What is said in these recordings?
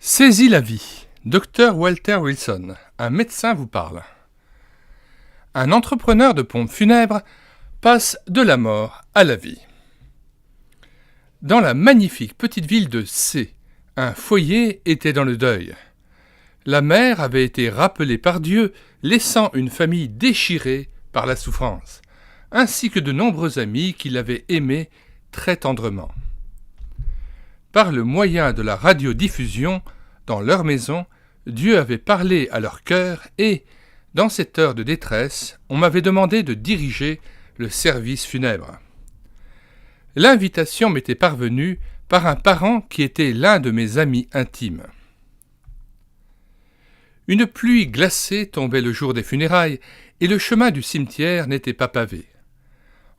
Saisis la vie. Dr Walter Wilson, un médecin vous parle. Un entrepreneur de pompes funèbres passe de la mort à la vie. Dans la magnifique petite ville de C, un foyer était dans le deuil. La mère avait été rappelée par Dieu, laissant une famille déchirée par la souffrance, ainsi que de nombreux amis qui l'avaient aimée très tendrement. Par le moyen de la radiodiffusion, dans leur maison, Dieu avait parlé à leur cœur et, dans cette heure de détresse, on m'avait demandé de diriger le service funèbre. L'invitation m'était parvenue par un parent qui était l'un de mes amis intimes. Une pluie glacée tombait le jour des funérailles et le chemin du cimetière n'était pas pavé.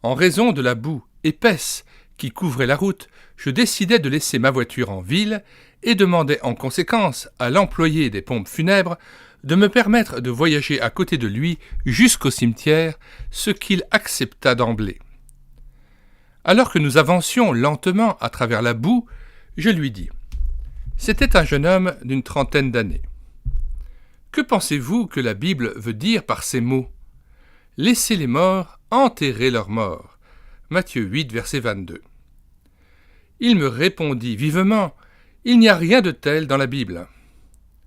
En raison de la boue épaisse qui couvrait la route, je décidai de laisser ma voiture en ville et demandai en conséquence à l'employé des pompes funèbres de me permettre de voyager à côté de lui jusqu'au cimetière, ce qu'il accepta d'emblée. Alors que nous avancions lentement à travers la boue, je lui dis « C'était un jeune homme d'une trentaine d'années. Que pensez-vous que la Bible veut dire par ces mots ? Laissez les morts enterrer leurs morts. » Matthieu 8, verset 22. Il me répondit vivement « Il n'y a rien de tel dans la Bible. »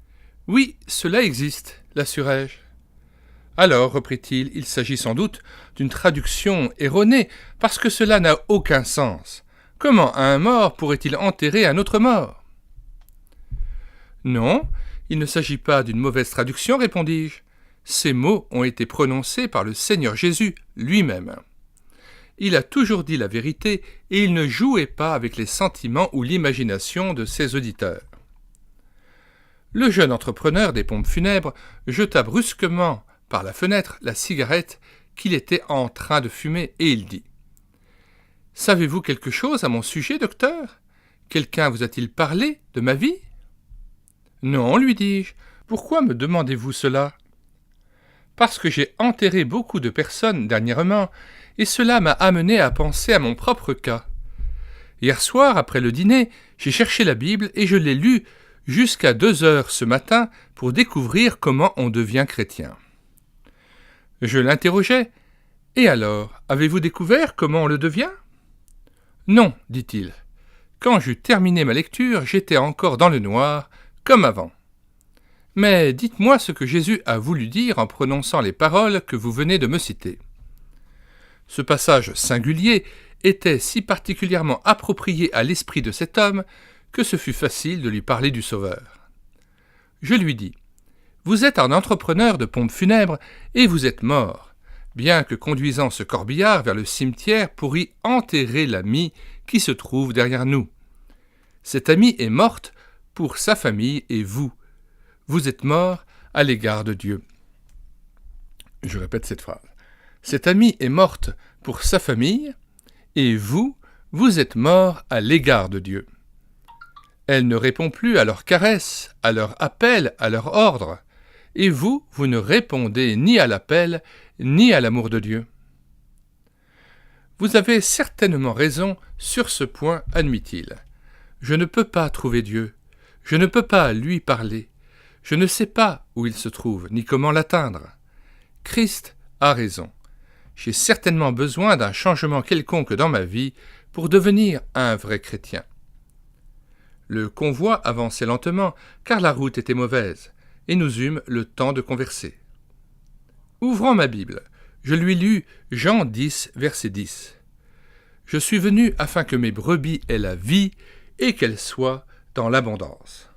« Oui, cela existe, l'assurai-je. » Alors, reprit-il, il s'agit sans doute d'une traduction erronée, parce que cela n'a aucun sens. Comment un mort pourrait-il enterrer un autre mort ? Non, il ne s'agit pas d'une mauvaise traduction, répondis-je. Ces mots ont été prononcés par le Seigneur Jésus lui-même. Il a toujours dit la vérité et il ne jouait pas avec les sentiments ou l'imagination de ses auditeurs. Le jeune entrepreneur des pompes funèbres jeta brusquement par la fenêtre la cigarette qu'il était en train de fumer et il dit « Savez-vous quelque chose à mon sujet, docteur ? Quelqu'un vous a-t-il parlé de ma vie ?»« Non, lui dis-je. Pourquoi me demandez-vous cela ? » Parce que j'ai enterré beaucoup de personnes dernièrement et cela m'a amené à penser à mon propre cas. Hier soir, après le dîner, j'ai cherché la Bible et je l'ai lue jusqu'à 2 heures ce matin pour découvrir comment on devient chrétien. Je l'interrogeai. « Et alors, avez-vous découvert comment on le devient ?»« Non, dit-il. Quand j'eus terminé ma lecture, j'étais encore dans le noir, comme avant. Mais dites-moi ce que Jésus a voulu dire en prononçant les paroles que vous venez de me citer. » Ce passage singulier était si particulièrement approprié à l'esprit de cet homme que ce fut facile de lui parler du Sauveur. Je lui dis « Vous êtes un entrepreneur de pompes funèbres et vous êtes mort, bien que conduisant ce corbillard vers le cimetière pour y enterrer l'amie qui se trouve derrière nous. Cette amie est morte pour sa famille et vous. Vous êtes mort à l'égard de Dieu. » Je répète cette phrase. Cette amie est morte pour sa famille et vous, vous êtes mort à l'égard de Dieu. Elle ne répond plus à leurs caresses, à leurs appels, à leurs ordres. Et vous, vous ne répondez ni à l'appel, ni à l'amour de Dieu. Vous avez certainement raison sur ce point, admit-il. Je ne peux pas trouver Dieu. Je ne peux pas lui parler. Je ne sais pas où il se trouve, ni comment l'atteindre. Christ a raison. J'ai certainement besoin d'un changement quelconque dans ma vie pour devenir un vrai chrétien. Le convoi avançait lentement, car la route était mauvaise, et nous eûmes le temps de converser. Ouvrant ma Bible, je lui lus Jean 10, verset 10. « Je suis venu afin que mes brebis aient la vie et qu'elles soient dans l'abondance. »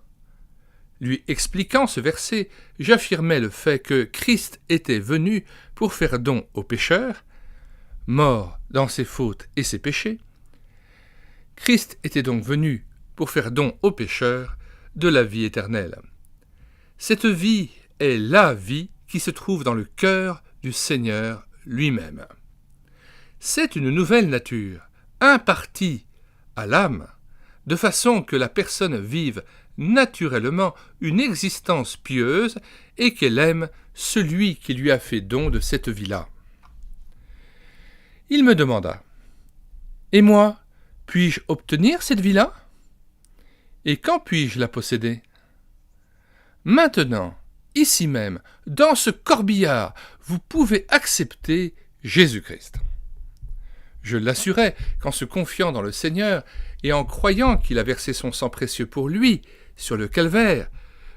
Lui expliquant ce verset, j'affirmais le fait que Christ était venu pour faire don aux pécheurs, mort dans ses fautes et ses péchés. Christ était donc venu pour faire don aux pécheurs de la vie éternelle. Cette vie est la vie qui se trouve dans le cœur du Seigneur lui-même. C'est une nouvelle nature, impartie à l'âme, de façon que la personne vive naturellement une existence pieuse et qu'elle aime celui qui lui a fait don de cette vie-là. Il me demanda « Et moi, puis-je obtenir cette vie-là ? Et quand puis-je la posséder ? Maintenant, ici même, dans ce corbillard, vous pouvez accepter Jésus-Christ. Je l'assurais qu'en se confiant dans le Seigneur et en croyant qu'il a versé son sang précieux pour lui sur le calvaire,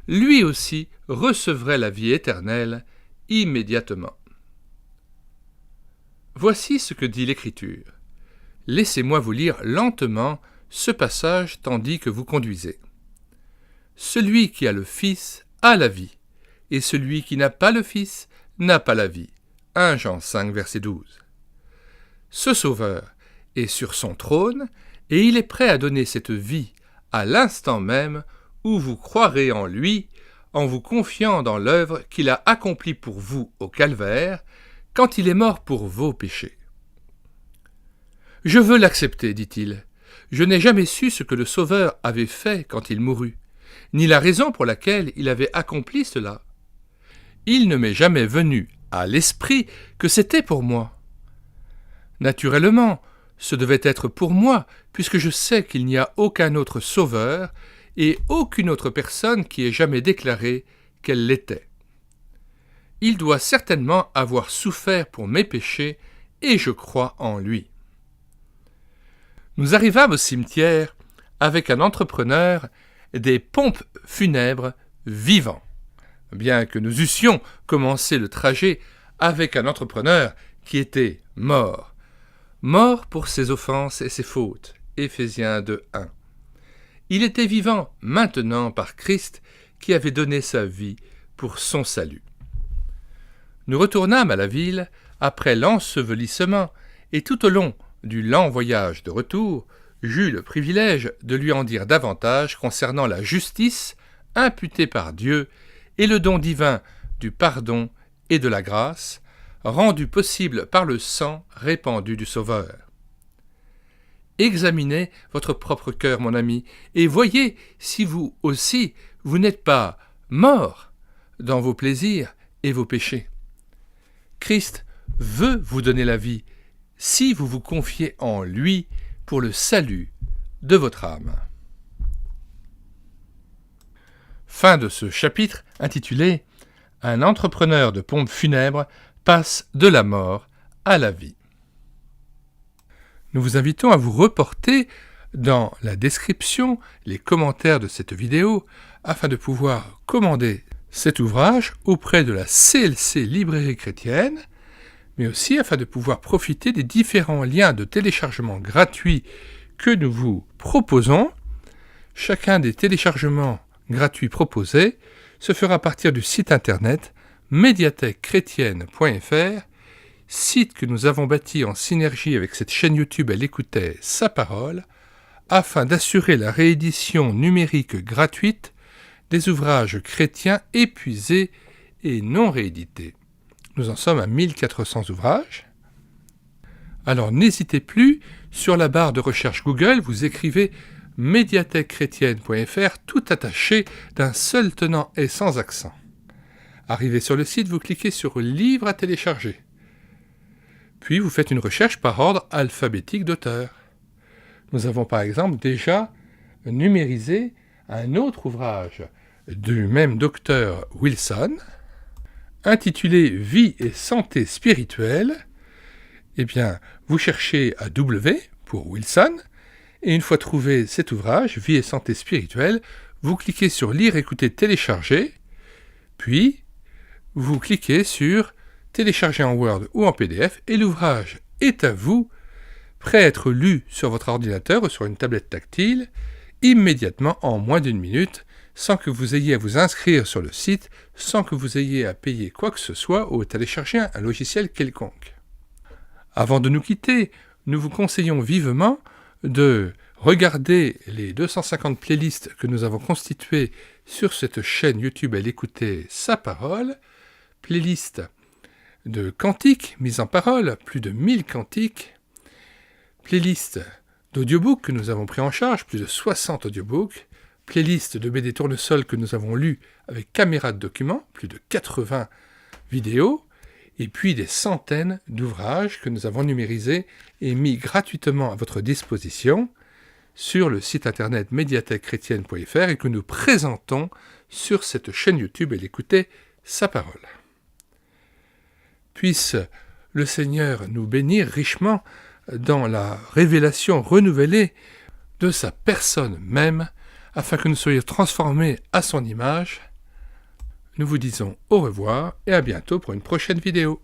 lui aussi recevrait la vie éternelle immédiatement. Voici ce que dit l'Écriture. Laissez-moi vous lire lentement ce passage tandis que vous conduisez. Celui qui a le Fils a la vie, et celui qui n'a pas le Fils n'a pas la vie. 1 Jean 5, verset 12. Ce Sauveur est sur son trône, et il est prêt à donner cette vie à l'instant même où vous croirez en lui, en vous confiant dans l'œuvre qu'il a accomplie pour vous au calvaire, quand il est mort pour vos péchés. « Je veux l'accepter, dit-il. Je n'ai jamais su ce que le Sauveur avait fait quand il mourut, ni la raison pour laquelle il avait accompli cela. Il ne m'est jamais venu à l'esprit que c'était pour moi. Naturellement, ce devait être pour moi, puisque je sais qu'il n'y a aucun autre Sauveur et aucune autre personne qui ait jamais déclaré qu'elle l'était. Il doit certainement avoir souffert pour mes péchés, et je crois en lui. » Nous arrivâmes au cimetière avec un entrepreneur des pompes funèbres vivants, bien que nous eussions commencé le trajet avec un entrepreneur qui était mort. Mort pour ses offenses et ses fautes. Éphésiens 2:1. Il était vivant maintenant par Christ qui avait donné sa vie pour son salut. Nous retournâmes à la ville après l'ensevelissement et tout au long du lent voyage de retour, j'eus le privilège de lui en dire davantage concernant la justice imputée par Dieu et le don divin du pardon et de la grâce, rendu possible par le sang répandu du Sauveur. Examinez votre propre cœur, mon ami, et voyez si vous aussi, vous n'êtes pas mort dans vos plaisirs et vos péchés. Christ veut vous donner la vie si vous vous confiez en lui pour le salut de votre âme. Fin de ce chapitre intitulé « Un entrepreneur de pompes funèbres passe de la mort à la vie ». Nous vous invitons à vous reporter dans la description les commentaires de cette vidéo afin de pouvoir commander cet ouvrage auprès de la CLC Librairie Chrétienne, mais aussi afin de pouvoir profiter des différents liens de téléchargement gratuits que nous vous proposons. Chacun des téléchargements gratuits proposés se fera à partir du site internet médiathèquechrétienne.fr, site que nous avons bâti en synergie avec cette chaîne YouTube Elle écoutait sa parole, afin d'assurer la réédition numérique gratuite des ouvrages chrétiens épuisés et non réédités. Nous en sommes à 1400 ouvrages. Alors n'hésitez plus, sur la barre de recherche Google, vous écrivez médiathèquechrétienne.fr tout attaché d'un seul tenant et sans accent. Arrivé sur le site, vous cliquez sur Livres à télécharger. Puis vous faites une recherche par ordre alphabétique d'auteur. Nous avons par exemple déjà numérisé un autre ouvrage du même docteur Wilson, intitulé « Vie et santé spirituelle ». Eh bien, vous cherchez à W pour Wilson, et une fois trouvé cet ouvrage, « Vie et santé spirituelle », vous cliquez sur « Lire, écouter, télécharger », puis vous cliquez sur « Télécharger en Word ou en PDF » et l'ouvrage est à vous, prêt à être lu sur votre ordinateur ou sur une tablette tactile, immédiatement en moins d'1 minute, sans que vous ayez à vous inscrire sur le site, sans que vous ayez à payer quoi que ce soit ou à télécharger un logiciel quelconque. Avant de nous quitter, nous vous conseillons vivement de regarder les 250 playlists que nous avons constituées sur cette chaîne YouTube Elle écoutait sa parole, playlist de cantiques mises en parole, plus de 1000 cantiques, playlist d'audiobooks que nous avons pris en charge, plus de 60 audiobooks, playlist de BD Tournesol que nous avons lu avec caméra de document, plus de 80 vidéos, et puis des centaines d'ouvrages que nous avons numérisés et mis gratuitement à votre disposition sur le site internet médiathèquechrétienne.fr et que nous présentons sur cette chaîne YouTube et l'écouter sa parole. Puisse le Seigneur nous bénir richement dans la révélation renouvelée de sa personne même, afin que nous soyons transformés à son image. Nous vous disons au revoir et à bientôt pour une prochaine vidéo.